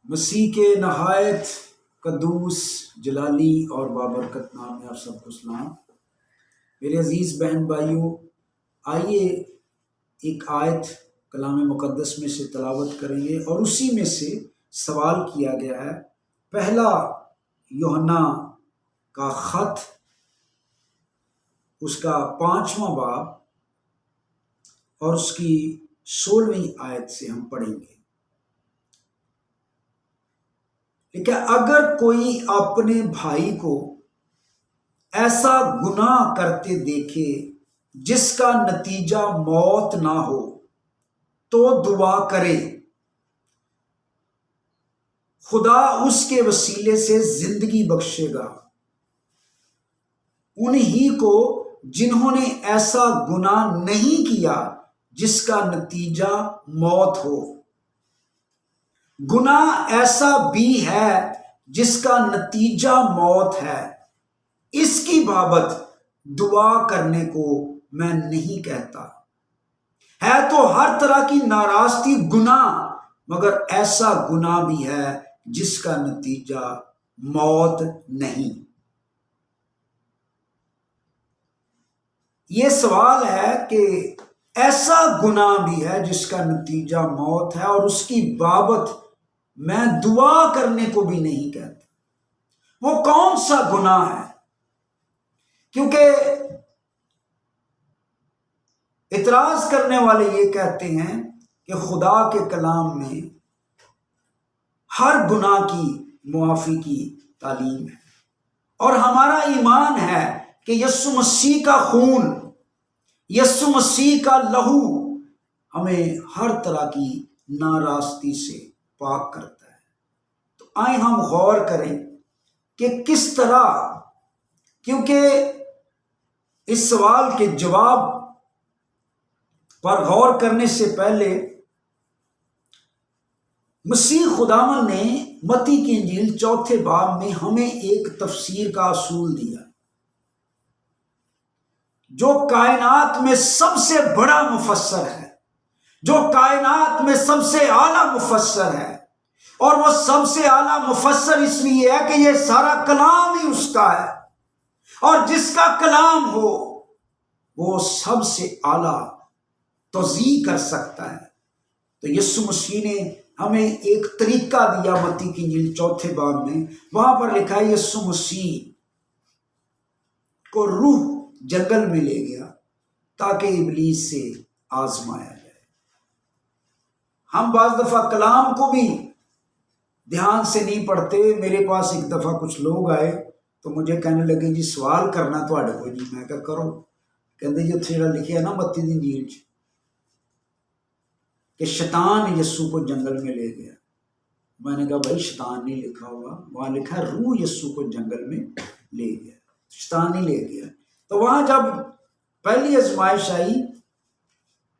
مسیح کے نہایت قدوس جلالی اور بابرکت نام میں آپ سب کو سلام۔ میرے عزیز بہن بھائیوں، آئیے ایک آیت کلام مقدس میں سے تلاوت کریں گے اور اسی میں سے سوال کیا گیا ہے۔ پہلا یوحنا کا خط، اس کا 5واں باب اور اس کی 16ویں آیت سے ہم پڑھیں گے۔ لیکن اگر کوئی اپنے بھائی کو ایسا گناہ کرتے دیکھے جس کا نتیجہ موت نہ ہو تو دعا کرے، خدا اس کے وسیلے سے زندگی بخشے گا۔ انہی کو جنہوں نے ایسا گناہ نہیں کیا جس کا نتیجہ موت ہو۔ گناہ ایسا بھی ہے جس کا نتیجہ موت ہے، اس کی بابت دعا کرنے کو میں نہیں کہتا۔ ہے تو ہر طرح کی ناراستی گناہ، مگر ایسا گناہ بھی ہے جس کا نتیجہ موت نہیں۔ یہ سوال ہے کہ ایسا گناہ بھی ہے جس کا نتیجہ موت ہے اور اس کی بابت میں دعا کرنے کو بھی نہیں کہتا۔ وہ کون سا گناہ ہے؟ کیونکہ اعتراض کرنے والے یہ کہتے ہیں کہ خدا کے کلام میں ہر گناہ کی معافی کی تعلیم ہے، اور ہمارا ایمان ہے کہ یسوع مسیح کا خون، یسوع مسیح کا لہو ہمیں ہر طرح کی ناراستی سے پاک کرتا ہے۔ تو آئیں ہم غور کریں کہ کس طرح، کیونکہ اس سوال کے جواب پر غور کرنے سے پہلے مسیح خداوند نے متی کی انجیل 4 باب میں ہمیں ایک تفسیر کا اصول دیا، جو کائنات میں سب سے بڑا مفسر ہے، جو کائنات میں سب سے اعلیٰ مفسر ہے، اور وہ سب سے اعلیٰ مفسر اس لیے ہے کہ یہ سارا کلام ہی اس کا ہے، اور جس کا کلام ہو وہ سب سے اعلیٰ توضیح کر سکتا ہے۔ تو یسوع مسیح نے ہمیں ایک طریقہ دیا متی کی انجیل 4 باب میں، وہاں پر لکھا ہے یسوع مسیح کو روح جنگل میں لے گیا تاکہ ابلیس سے آزمایا جائے۔ ہم بعض دفعہ کلام کو بھی دھیان سے نہیں پڑھتے۔ میرے پاس ایک دفعہ کچھ لوگ آئے تو مجھے کہنے لگے جی سوال کرنا تھوڑے کو جی، میں کہا کرو۔ کہتے جو تھیڑا لکھے ہے نا متی دی انجیل کہ شیطان یسوع کو جنگل میں لے گیا۔ میں نے کہا بھائی شیطان نہیں لکھا ہوگا، وہاں لکھا ہے روح یسوع کو جنگل میں لے گیا، شیطان نہیں لے گیا۔ تو وہاں جب پہلی آزمائش آئی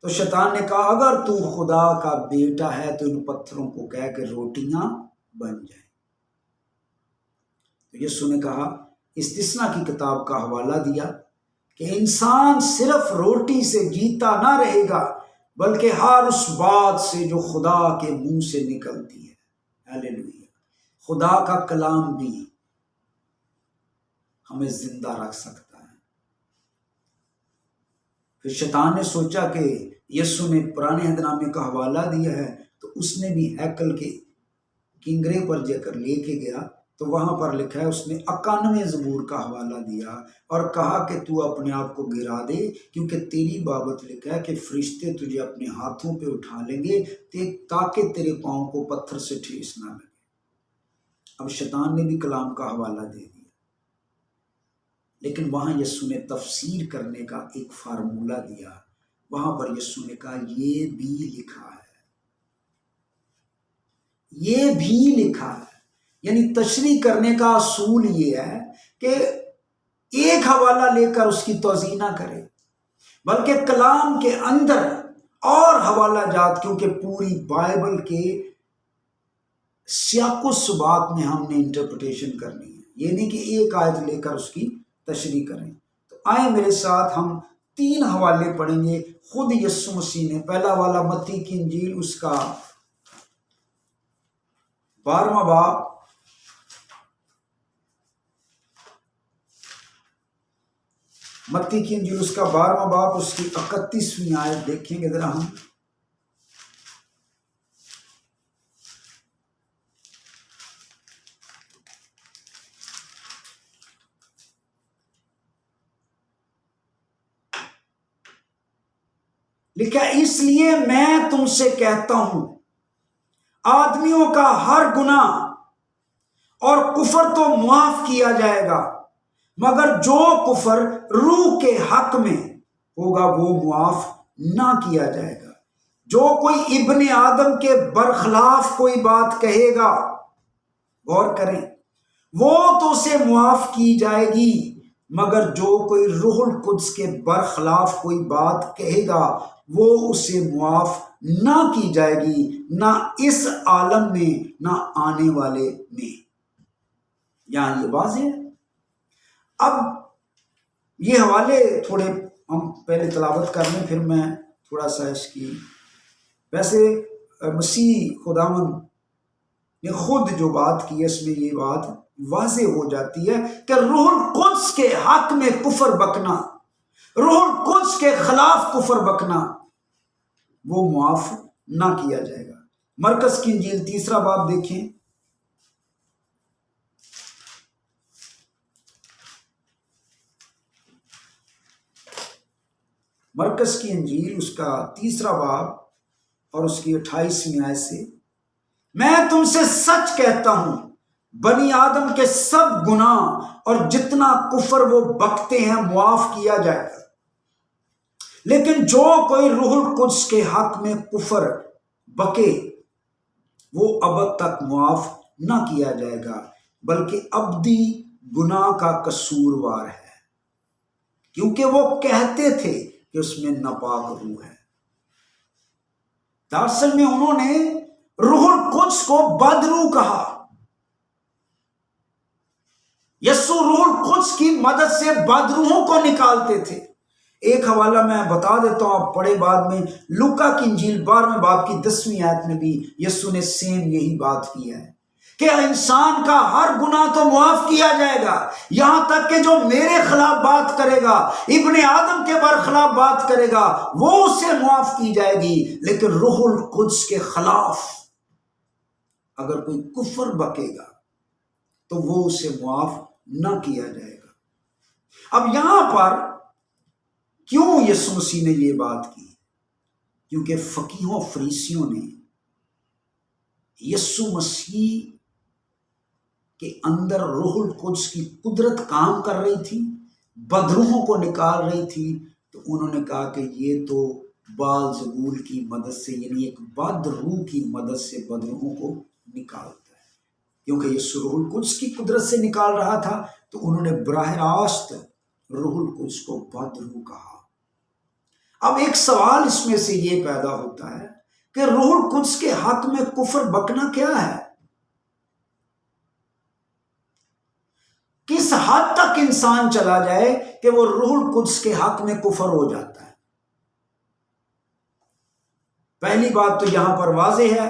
تو شیطان نے کہا اگر تو خدا کا بیٹا ہے تو ان پتھروں کو کہہ کے روٹیاں بن جائیں۔ تو یسوع نے کہا استثنا کی کتاب کا حوالہ دیا کہ انسان صرف روٹی سے جیتا نہ رہے گا بلکہ ہر اس بات سے جو خدا کے منہ سے نکلتی ہے۔ ہاللیلویہ۔ خدا کا کلام بھی ہمیں زندہ رکھ سکتا ہے۔ پھر شیطان نے سوچا کہ یسوع نے پرانے عہد نامے کا حوالہ دیا ہے تو اس نے بھی ہیکل کے کنگرے پر جا کر لے کے گیا تو وہاں پر لکھا ہے اس نے 91 زبور کا حوالہ دیا اور کہا کہ تو اپنے آپ کو گرا دے، کیونکہ تیری بابت لکھا ہے کہ فرشتے تجھے اپنے ہاتھوں پہ اٹھا لیں گے تاکہ تیرے پاؤں کو پتھر سے ٹھیس نہ لگے۔ اب شیطان نے بھی کلام کا حوالہ دے دیا، لیکن وہاں یسوع نے تفسیر کرنے کا ایک فارمولہ دیا۔ وہاں پر یسوع نے کہا یہ بھی لکھا ہے، یہ بھی لکھا ہے۔ یعنی تشریح کرنے کا اصول یہ ہے کہ ایک حوالہ لے کر اس کی توضیح نہ کرے، بلکہ کلام کے اندر اور حوالہ جات، کیونکہ پوری بائبل کے سیاق و سباق میں ہم نے انٹرپریٹیشن کرنی ہے، یہ نہیں کہ ایک آیت لے کر اس کی تشریح کریں۔ تو آئیں میرے ساتھ ہم 3 حوالے پڑھیں گے خود یسوع مسیح نے۔ پہلا والا متی کی انجیل اس کا 12واں باب متی کی انجیل اس کا 12واں باب اس کی 31ویں آیت دیکھیں گے ذرا ہم. لکھا اس لیے میں تم سے کہتا ہوں آدمیوں کا ہر گناہ اور کفر تو معاف کیا جائے گا مگر جو کفر روح کے حق میں ہوگا وہ معاف نہ کیا جائے گا. جو کوئی ابن آدم کے برخلاف کوئی بات کہے گا، غور کریں، وہ تو اسے معاف کی جائے گی، مگر جو کوئی روح القدس کے برخلاف کوئی بات کہے گا وہ اسے معاف نہ کی جائے گی، نہ اس عالم میں نہ آنے والے میں. یہاں یہ واضح ہے. اب یہ حوالے تھوڑے ہم پہلے تلاوت کر لیں، پھر میں تھوڑا سا اس کی، ویسے مسیح خداوند نے خود جو بات کی ہے اس میں یہ بات واضح ہو جاتی ہے کہ روح القدس کے حق میں کفر بکنا، روح القدس کے خلاف کفر بکنا وہ معاف نہ کیا جائے گا. مرکز کی انجیل 3 باب دیکھیں. مرکز کی انجیل اس کا 3 باب اور اس کی 28ویں آیت سے، میں تم سے سچ کہتا ہوں بنی آدم کے سب گناہ اور جتنا کفر وہ بکتے ہیں معاف کیا جائے گا، لیکن جو کوئی روح القدس کے حق میں کفر بکے وہ ابد تک معاف نہ کیا جائے گا بلکہ ابدی گناہ کا قصوروار ہے، کیونکہ وہ کہتے تھے کہ اس میں ناپاک روح ہے. دراصل میں انہوں نے روح القدس کو بدروح کہا. یسوع روح القدس کی مدد سے بدروحوں کو نکالتے تھے. ایک حوالہ میں بتا دیتا ہوں، آپ پڑھے بعد میں، لوکا کی انجیل 12ویں باب کی 10ویں آیت میں بھی یسوع نے سیم یہی بات کی ہے کہ انسان کا ہر گناہ تو معاف کیا جائے گا، یہاں تک کہ جو میرے خلاف بات کرے گا، ابن آدم کے برخلاف بات کرے گا، وہ اسے معاف کی جائے گی، لیکن روح القدس کے خلاف اگر کوئی کفر بکے گا تو وہ اسے معاف نہ کیا جائے گا. اب یہاں پر کیوں یسوع مسیح نے یہ بات کی؟ کیونکہ فقیہوں فریسیوں نے یسوع مسیح کے اندر روح القدس کی قدرت کام کر رہی تھی، بدروحوں کو نکال رہی تھی، تو انہوں نے کہا کہ یہ تو بال-زبول کی مدد سے، یعنی ایک بد روح کی مدد سے بدروحوں کو نکالتا ہے. کیونکہ یسوع روح القدس کی قدرت سے نکال رہا تھا تو انہوں نے براہ راست روح القدس کو بد روح کہا. اب ایک سوال اس میں سے یہ پیدا ہوتا ہے کہ روح القدس کے حق میں کفر بکنا کیا ہے؟ کس حد تک انسان چلا جائے کہ وہ روح القدس کے حق میں کفر ہو جاتا ہے؟ پہلی بات تو یہاں پر واضح ہے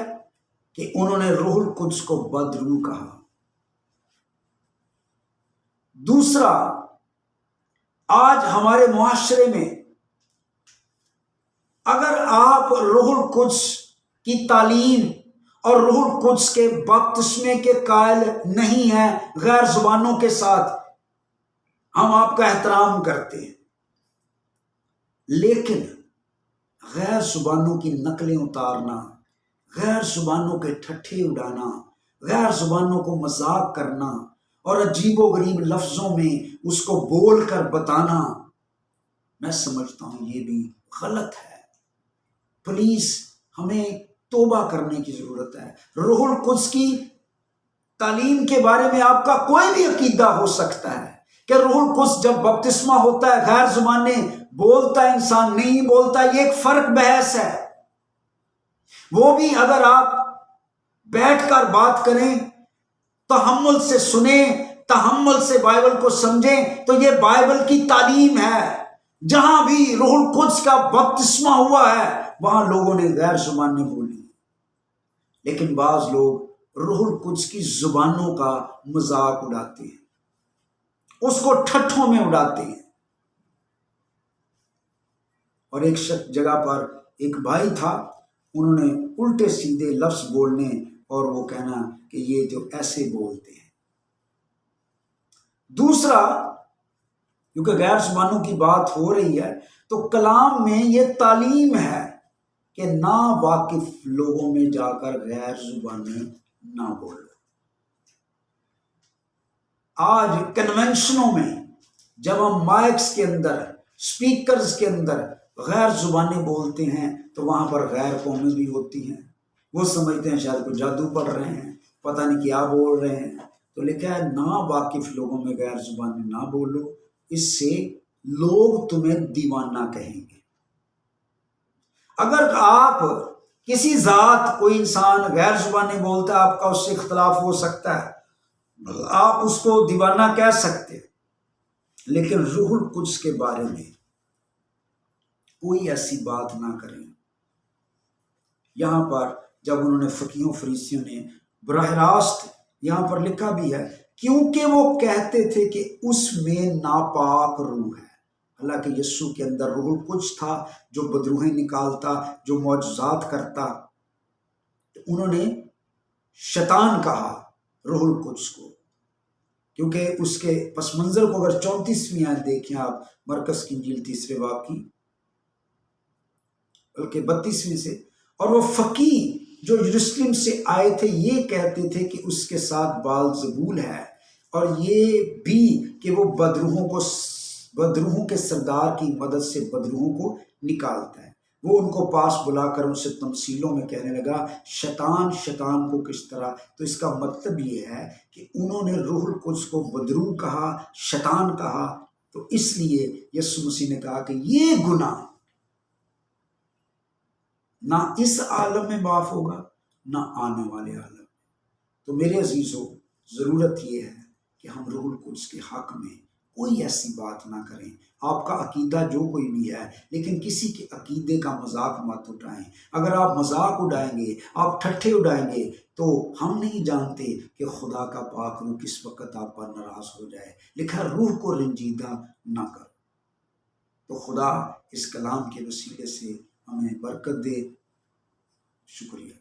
کہ انہوں نے روح القدس کو بدروح کہا. دوسرا، آج ہمارے معاشرے میں اگر آپ روح القدس کی تعلیم اور روح القدس کے بپتسمے کے قائل نہیں ہیں، غیر زبانوں کے ساتھ ہم آپ کا احترام کرتے ہیں، لیکن غیر زبانوں کی نقلیں اتارنا، غیر زبانوں کے ٹھٹھے اڑانا، غیر زبانوں کو مذاق کرنا اور عجیب و غریب لفظوں میں اس کو بول کر بتانا، میں سمجھتا ہوں یہ بھی غلط ہے. پلیز ہمیں توبہ کرنے کی ضرورت ہے. روح القدس کی تعلیم کے بارے میں آپ کا کوئی بھی عقیدہ ہو سکتا ہے کہ روح القدس جب بپتسمہ ہوتا ہے غیر زبانیں بولتا ہے، انسان نہیں بولتا، یہ ایک فرق بحث ہے. وہ بھی اگر آپ بیٹھ کر بات کریں، تحمل سے سنیں، تحمل سے بائبل کو سمجھیں، تو یہ بائبل کی تعلیم ہے. جہاں بھی روح القدس کا بپتسمہ ہوا ہے وہاں لوگوں نے غیر زبانیں بولی، لیکن بعض لوگ روح القدس کی زبانوں کا مذاق اڑاتے ہیں، اس کو ٹھٹھوں میں اڑاتے ہیں۔ اور ایک جگہ پر ایک بھائی تھا، انہوں نے الٹے سیدھے لفظ بولنے اور وہ کہنا کہ یہ جو ایسے بولتے ہیں۔ دوسرا، کیونکہ غیر زبانوں کی بات ہو رہی ہے تو کلام میں یہ تعلیم ہے کہ نا واقف لوگوں میں جا کر غیر زبانیں نہ بولو۔ آج کنونشنوں میں جب ہم مائکس کے اندر، سپیکرز کے اندر غیر زبانیں بولتے ہیں تو وہاں پر غیر قومیں بھی ہوتی ہیں، وہ سمجھتے ہیں شاید کوئی جادو پڑھ رہے ہیں، پتہ نہیں کیا بول رہے ہیں۔ تو لکھا ہے نا واقف لوگوں میں غیر زبانیں نہ بولو، اس سے لوگ تمہیں دیوانہ کہیں گے۔ اگر آپ کسی ذات، کوئی انسان غیر زبانیں بولتا ہے، آپ کا اس سے اختلاف ہو سکتا ہے، آپ اس کو دیوانہ کہہ سکتے ہیں، لیکن روح القدس کے بارے میں کوئی ایسی بات نہ کریں۔ یہاں پر جب انہوں نے فقیہوں فریسیوں نے براہ راست، یہاں پر لکھا بھی ہے، کیونکہ وہ کہتے تھے کہ اس میں ناپاک روح ہے، حالانکہ یسوع کے اندر روح القدس تھا جو بدروحیں نکالتا، جو معجزات کرتا۔ انہوں نے شیطان کہا روح القدس کو، کیونکہ اس کے پس منظر کو اگر 34ویں آیت دیکھیں آپ، مرکز کی انجیل 3 باب کی، بلکہ 32ویں سے، اور وہ فقیہ جو یروشلم سے آئے تھے یہ کہتے تھے کہ اس کے ساتھ بال-زبول ہے، اور یہ بھی کہ وہ بدروحوں کے سردار کی مدد سے بدروحوں کو نکالتا ہے۔ وہ ان کو پاس بلا کر ان سے تمثیلوں میں کہنے لگا، شیطان شیطان کو کس طرح؟ تو اس کا مطلب یہ ہے کہ انہوں نے روح القدس کو بدروح کہا، شیطان کہا، تو اس لیے یسوع مسیح نے کہا کہ یہ گناہ نہ اس عالم میں معاف ہوگا نہ آنے والے عالم۔ تو میرے عزیزو، ضرورت یہ ہے کہ ہم روح القدس کے حق میں کوئی ایسی بات نہ کریں۔ آپ کا عقیدہ جو کوئی بھی ہے، لیکن کسی کے عقیدے کا مذاق مت اٹھائیں۔ اگر آپ مذاق اڑائیں گے، آپ ٹھٹھے اڑائیں گے، تو ہم نہیں جانتے کہ خدا کا پاک روح کس وقت آپ پر ناراض ہو جائے۔ لکھا روح کو رنجیدہ نہ کرو۔ تو خدا اس کلام کے وسیلے سے ہمیں برکت دے۔ شکریہ۔